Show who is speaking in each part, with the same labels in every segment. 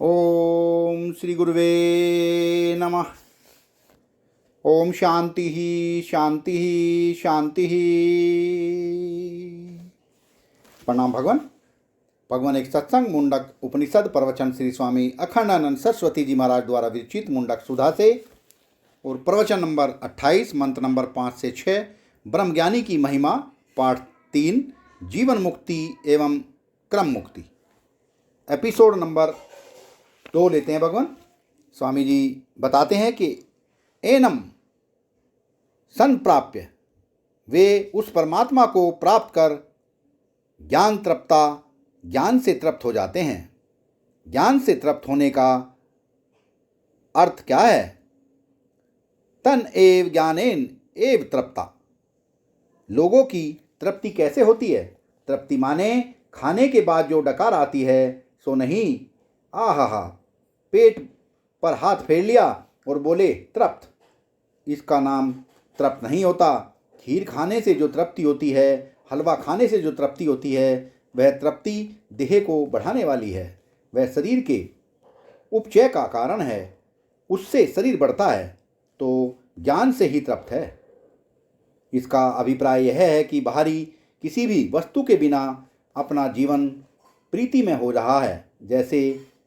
Speaker 1: ओम श्री गुरुवे नमः। ओम शांति ही शांति ही शांति ही। प्रणाम भगवान। भगवान एक सत्संग मुंडक उपनिषद प्रवचन श्री स्वामी अखंडानंद सरस्वती जी महाराज द्वारा विरचित मुंडक सुधा से और प्रवचन नंबर 28 मंत्र नंबर 5 से 6 ब्रह्मज्ञानी की महिमा पाठ 3 जीवन मुक्ति एवं क्रम मुक्ति एपिसोड नंबर 2 लेते हैं। भगवान स्वामी जी बताते हैं कि एनम संप्राप्य वे उस परमात्मा को प्राप्त कर ज्ञान से तृप्त हो जाते हैं। ज्ञान से तृप्त होने का अर्थ क्या है? तन एव ज्ञानेन एव तृप्ता। लोगों की तृप्ति कैसे होती है? तृप्ति माने खाने के बाद जो डकार आती है सो नहीं। आहा, पेट पर हाथ फेर लिया और बोले तृप्त, इसका नाम तृप्त नहीं होता। खीर खाने से जो तृप्ति होती है, हलवा खाने से जो तृप्ति होती है, वह तृप्ति देह को बढ़ाने वाली है। वह शरीर के उपचय का कारण है, उससे शरीर बढ़ता है, तो ज्ञान से ही तृप्त है। इसका अभिप्राय यह है कि बाहरी किसी भी वस्तु के बिना अपना जीवन प्रीति में हो रहा है। जैसे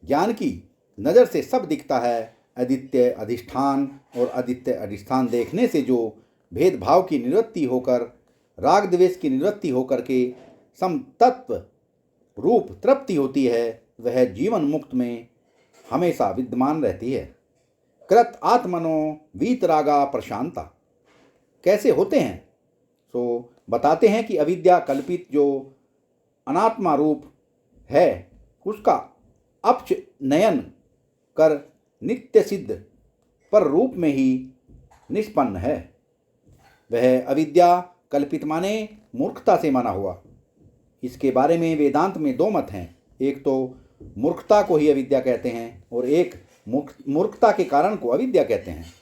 Speaker 1: ज्ञान की नज़र से सब दिखता है। आदित्य अधिष्ठान और आदित्य अधिष्ठान देखने से जो भेदभाव की निवृत्ति होकर, राग द्वेष की निवृत्ति होकर के समतत्व रूप तृप्ति होती है, वह जीवन मुक्त में हमेशा विद्यमान रहती है। कृत आत्मनो वीतरागा प्रशांता। कैसे होते हैं? सो बताते हैं कि अविद्या कल्पित जो अनात्मा रूप है, उसका अपच नयन कर नित्य सिद्ध पर रूप में ही निष्पन्न है। वह अविद्या कल्पित माने मूर्खता से माना हुआ। इसके बारे में वेदांत में 2 मत हैं। एक तो मूर्खता को ही अविद्या कहते हैं और एक मूर्खता के कारण को अविद्या कहते हैं।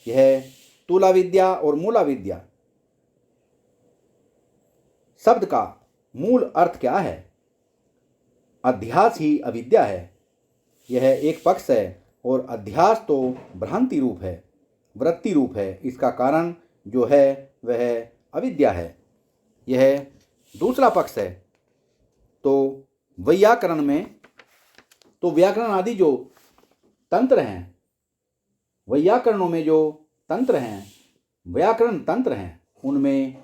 Speaker 1: यह तुला विद्या और मूला विद्या शब्द का मूल अर्थ क्या है? अध्यास ही अविद्या है। यह एक पक्ष है और अध्यास तो भ्रांति रूप है, वृत्ति रूप है। इसका कारण जो है वह अविद्या है। यह दूसरा पक्ष है। तो वैयाकरण में तो व्याकरण आदि जो तंत्र हैं, वैयाकरणों में जो तंत्र हैं, व्याकरण तंत्र हैं, उनमें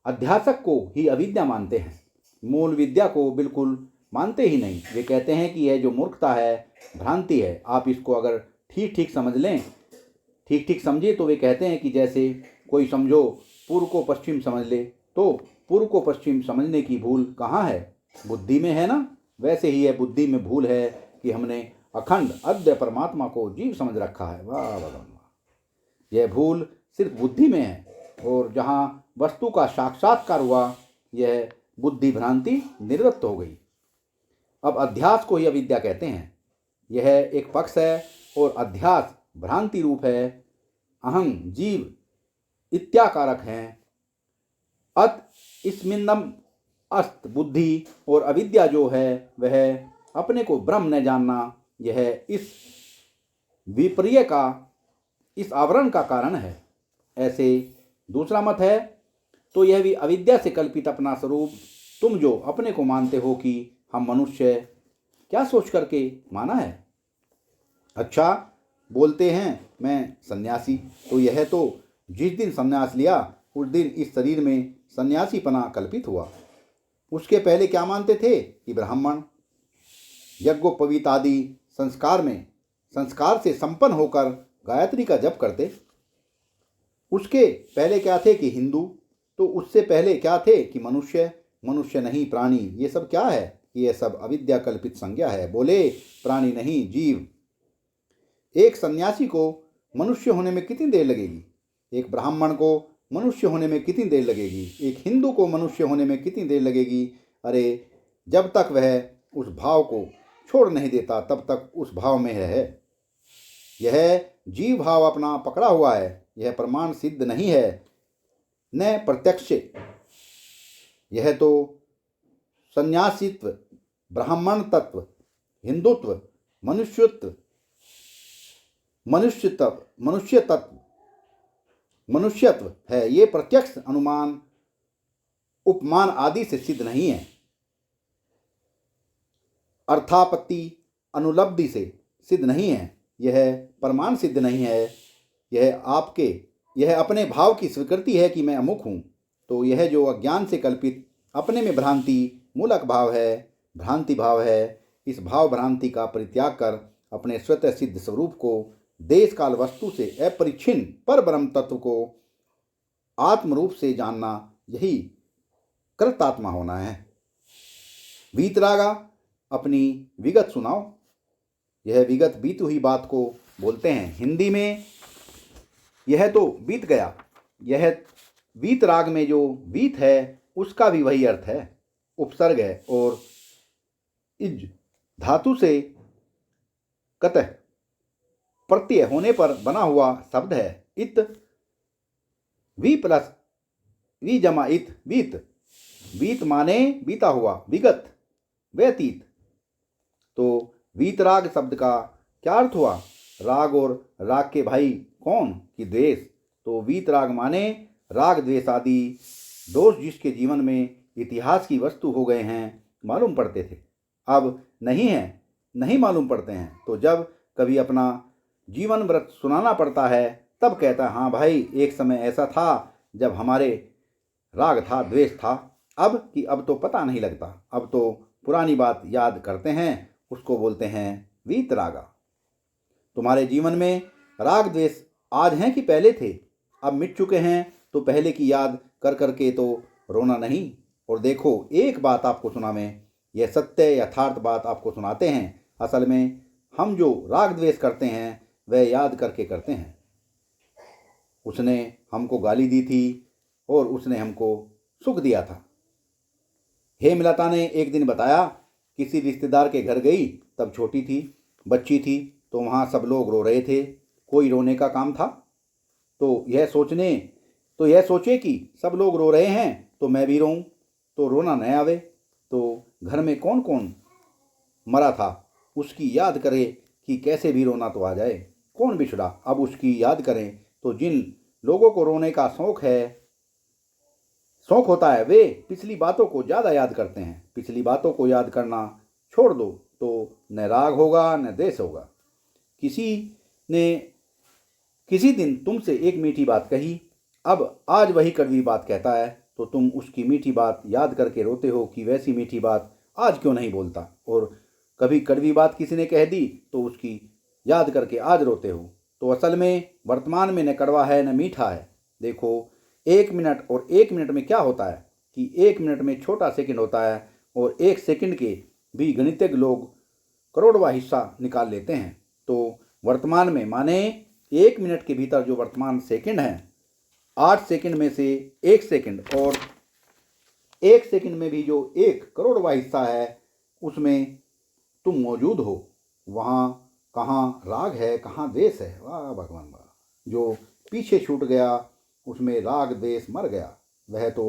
Speaker 1: अध्यासक को ही अविद्या मानते हैं, मूल विद्या को बिल्कुल मानते ही नहीं। वे कहते हैं कि यह जो मूर्खता है, भ्रांति है। आप इसको अगर ठीक ठीक समझ लें, ठीक ठीक समझे, तो वे कहते हैं कि जैसे कोई समझो पूर्व को पश्चिम समझ ले, तो पूर्व को पश्चिम समझने की भूल कहाँ है? बुद्धि में है ना। वैसे ही यह बुद्धि में भूल है कि हमने अखंड अद्वय परमात्मा को जीव समझ रखा है। वाह भगवान वाह। यह भूल सिर्फ बुद्धि में है, और जहाँ वस्तु का साक्षात्कार हुआ, यह बुद्धि भ्रांति निवृत्त हो गई। अब अध्यास को ही अविद्या कहते हैं। यह एक पक्ष है और अध्यास भ्रांति रूप है। अहं जीव इत्याकारक हैं। अत इसमिन्नम अस्त बुद्धि और अविद्या जो है वह अपने को ब्रह्म न जानना, यह इस विपर्य का, इस आवरण का कारण है। ऐसे दूसरा मत है। तो यह भी अविद्या से कल्पित अपना स्वरूप तुम जो अपने को मानते हो कि हम मनुष्य, क्या सोच करके माना है? अच्छा, बोलते हैं मैं सन्यासी, तो यह तो जिस दिन सन्यास लिया उस दिन इस शरीर में सन्यासीपना कल्पित हुआ। उसके पहले क्या मानते थे कि ब्राह्मण यज्ञोपवीत आदि संस्कार से संपन्न होकर गायत्री का जप करते। उसके पहले क्या थे कि हिंदू। तो उससे पहले क्या थे कि मनुष्य नहीं प्राणी। ये सब क्या है? ये सब अविद्या कल्पित संज्ञा है। बोले प्राणी नहीं जीव। एक सन्यासी को मनुष्य होने में कितनी देर लगेगी? एक ब्राह्मण को मनुष्य होने में कितनी देर लगेगी? एक हिंदू को मनुष्य होने में कितनी देर लगेगी? अरे, जब तक वह उस भाव को छोड़ नहीं देता तब तक उस भाव में है। यह जीव भाव अपना पकड़ा हुआ है। यह प्रमाण सिद्ध नहीं है, न प्रत्यक्ष। यह तो संन्यासित्व, ब्राह्मण तत्व, हिंदुत्व, मनुष्यत्व, मनुष्यत्व है। ये प्रत्यक्ष, अनुमान, उपमान आदि से सिद्ध नहीं है, अर्थापत्ति, अनुलब्धि से सिद्ध नहीं है, यह प्रमाण सिद्ध नहीं है। यह अपने भाव की स्वीकृति है कि मैं अमुक हूँ। तो यह जो अज्ञान से कल्पित अपने में भ्रांति मूलक भाव है, भ्रांति भाव है, इस भाव भ्रांति का परित्याग कर अपने स्वतः सिद्ध स्वरूप को, देश काल वस्तु से अपरिच्छिन्न पर ब्रह्म तत्व को आत्म रूप से जानना, यही कृतात्मा होना है। वीतरागा, अपनी विगत सुनाओ। यह विगत बीती हुई बात को बोलते हैं। हिंदी में यह तो बीत गया, यह वीतराग में जो वीत है उसका भी वही अर्थ है, उपसर्ग है और इज धातु से कतः प्रत्यय होने पर बना हुआ शब्द है। इत, वी प्लस वी जमा इत, वीत। वीत माने बीता हुआ, विगत, व्यतीत। तो वीतराग शब्द का क्या अर्थ हुआ? राग और राग के भाई कौन कि द्वेष। तो वीतराग माने राग द्वेष आदि दोष जिसके जीवन में इतिहास की वस्तु हो गए हैं, मालूम पड़ते थे, अब नहीं हैं, नहीं मालूम पड़ते हैं। तो जब कभी अपना जीवन व्रत सुनाना पड़ता है तब कहता है, हाँ भाई, एक समय ऐसा था जब हमारे राग था, द्वेष था, अब तो पता नहीं लगता, अब तो पुरानी बात याद करते हैं, उसको बोलते हैं वीतरागा। तुम्हारे जीवन में राग द्वेष आज हैं कि पहले थे? अब मिट चुके हैं तो पहले की याद कर करके तो रोना नहीं। और देखो, एक बात आपको सुनावें, यह सत्य यथार्थ बात आपको सुनाते हैं। असल में हम जो राग द्वेष करते हैं वह याद करके करते हैं। उसने हमको गाली दी थी और उसने हमको सुख दिया था। हेमलता ने एक दिन बताया, किसी रिश्तेदार के घर गई, तब छोटी थी, बच्ची थी, तो वहाँ सब लोग रो रहे थे। कोई रोने का काम था? तो यह सोचे कि सब लोग रो रहे हैं तो मैं भी रोऊं, तो रोना न आवे। तो घर में कौन कौन मरा था उसकी याद करे कि कैसे भी रोना तो आ जाए। कौन बिछड़ा, अब उसकी याद करें। तो जिन लोगों को रोने का शौक होता है वे पिछली बातों को ज़्यादा याद करते हैं। पिछली बातों को याद करना छोड़ दो तो न राग होगा न द्वेष होगा। किसी ने किसी दिन तुमसे एक मीठी बात कही, अब आज वही कड़वी बात कहता है, तो तुम उसकी मीठी बात याद करके रोते हो कि वैसी मीठी बात आज क्यों नहीं बोलता। और कभी कड़वी बात किसी ने कह दी तो उसकी याद करके आज रोते हो। तो असल में वर्तमान में न कड़वा है न मीठा है। देखो, 1 मिनट और 1 मिनट में क्या होता है कि 1 मिनट में छोटा सेकंड होता है और 1 सेकंड के भी गणितज्ञ लोग करोड़वां हिस्सा निकाल लेते हैं। तो वर्तमान में माने 1 मिनट के भीतर जो वर्तमान सेकंड है, 8 सेकंड में से 1 सेकंड, और 1 सेकंड में भी जो 1 करोड़वां हिस्सा है उसमें तुम मौजूद हो। वहाँ कहाँ राग है, कहाँ द्वेष है? वाह भगवान वाह। जो पीछे छूट गया उसमें राग द्वेष मर गया, वह तो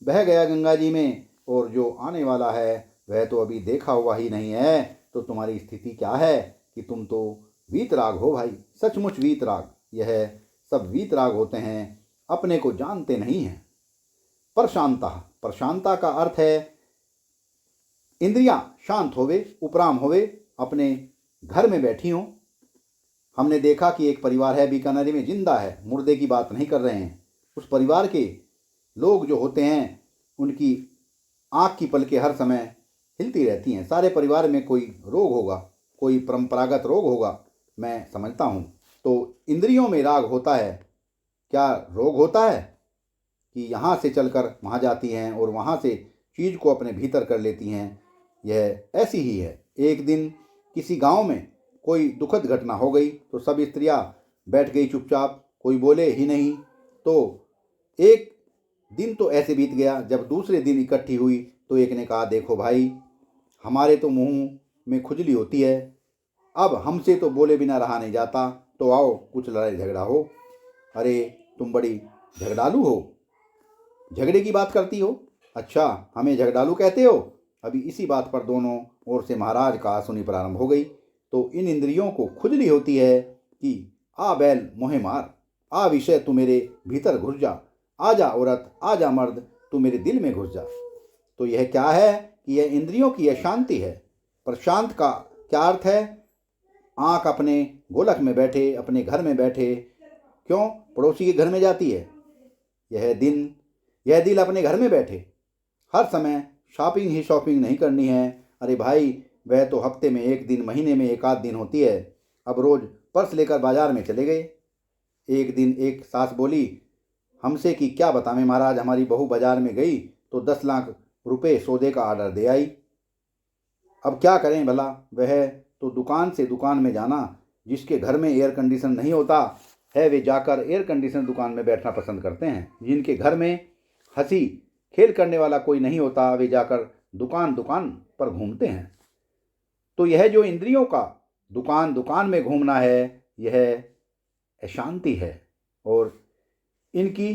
Speaker 1: बह गया गंगा जी में, और जो आने वाला है वह तो अभी देखा हुआ ही नहीं है। तो तुम्हारी स्थिति क्या है कि तुम तो वीतराग हो भाई, सचमुच वीतराग। यह सब वीतराग होते हैं, अपने को जानते नहीं हैं। प्रशांता का अर्थ है इंद्रियां शांत होवे, उपराम होवे, अपने घर में बैठी हों। हमने देखा कि एक परिवार है बीकानेर में, जिंदा है, मुर्दे की बात नहीं कर रहे हैं। उस परिवार के लोग जो होते हैं उनकी आँख की पलकें हर समय हिलती रहती हैं। सारे परिवार में कोई रोग होगा, कोई परंपरागत रोग होगा, मैं समझता हूँ। तो इंद्रियों में राग होता है। क्या रोग होता है कि यहाँ से चलकर वहाँ जाती हैं और वहाँ से चीज़ को अपने भीतर कर लेती हैं। यह ऐसी ही है। एक दिन किसी गांव में कोई दुखद घटना हो गई तो सब स्त्रियां बैठ गई चुपचाप, कोई बोले ही नहीं। तो एक दिन तो ऐसे बीत गया, जब दूसरे दिन इकट्ठी हुई तो एक ने कहा, देखो भाई, हमारे तो मुंह में खुजली होती है, अब हमसे तो बोले बिना रहा नहीं जाता, तो आओ कुछ लड़ाई झगड़ा हो। अरे तुम बड़ी झगड़ालू हो, झगड़े की बात करती हो? अच्छा, हमें झगड़ालू कहते हो? अभी इसी बात पर दोनों ओर से महाराज का सुनी प्रारंभ हो गई। तो इन इंद्रियों को खुजली होती है कि आ बैल मोहे मार, आ विषय तू मेरे भीतर घुस जा, आ जा औरत, आ जा मर्द, तू मेरे दिल में घुस जा। तो यह क्या है कि यह इंद्रियों की यह शांति है। पर शांत का क्या अर्थ है? आँख अपने गोलक में बैठे, अपने घर में बैठे, क्यों पड़ोसी के घर में जाती है? यह दिल अपने घर में बैठे, हर समय शॉपिंग ही शॉपिंग नहीं करनी है। अरे भाई, वह तो हफ्ते में एक दिन, महीने में एक आध दिन होती है। अब रोज़ पर्स लेकर बाजार में चले गए। एक दिन एक सास बोली हमसे कि क्या बतावें महाराज, हमारी बहू बाजार में गई तो 10 लाख रुपए सौदे का ऑर्डर दे आई। अब क्या करें भला? वह तो दुकान से दुकान में जाना, जिसके घर में एयर कंडीशन नहीं होता है वे जाकर एयर कंडीशन दुकान में बैठना पसंद करते हैं। जिनके घर में हंसी खेल करने वाला कोई नहीं होता वे जाकर दुकान दुकान पर घूमते हैं। तो यह जो इंद्रियों का दुकान दुकान में घूमना है, यह अशांति है। और इनकी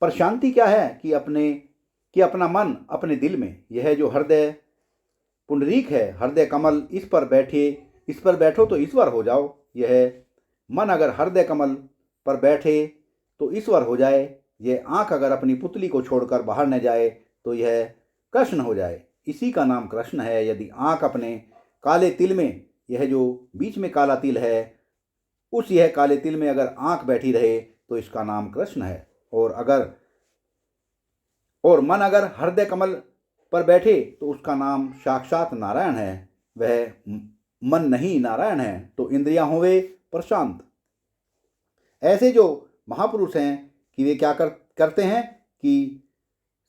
Speaker 1: प्रशांति क्या है कि अपना मन अपने दिल में, यह जो हृदय पुंडरीक है, हृदय कमल, इस पर बैठो तो ईश्वर हो जाओ। यह मन अगर हृदय कमल पर बैठे तो ईश्वर हो जाए। यह आँख अगर अपनी पुतली को छोड़कर बाहर न जाए तो यह कृष्ण हो जाए। इसी का नाम कृष्ण है। यदि आँख अपने काले तिल में, यह जो बीच में काला तिल है, उस यह काले तिल में अगर आँख बैठी रहे तो इसका नाम कृष्ण है। और मन अगर हृदय कमल पर बैठे तो उसका नाम साक्षात नारायण है। वह मन नहीं, नारायण है। तो इंद्रियां होवे प्रशांत। ऐसे जो महापुरुष हैं कि वे क्या करते हैं कि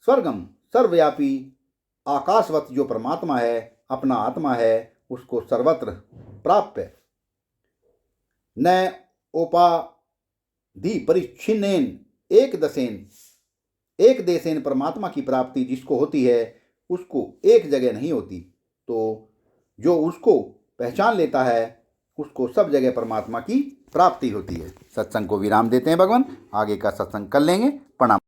Speaker 1: स्वर्गम सर्वव्यापी आकाशवत जो परमात्मा है, अपना आत्मा है, उसको सर्वत्र प्राप्य न उपाधि परिच्छिन्नेन एक देशेन परमात्मा की प्राप्ति जिसको होती है उसको एक जगह नहीं होती। तो जो उसको पहचान लेता है उसको सब जगह परमात्मा की प्राप्ति होती है। सत्संग को विराम देते हैं भगवान, आगे का सत्संग कर लेंगे। प्रणाम।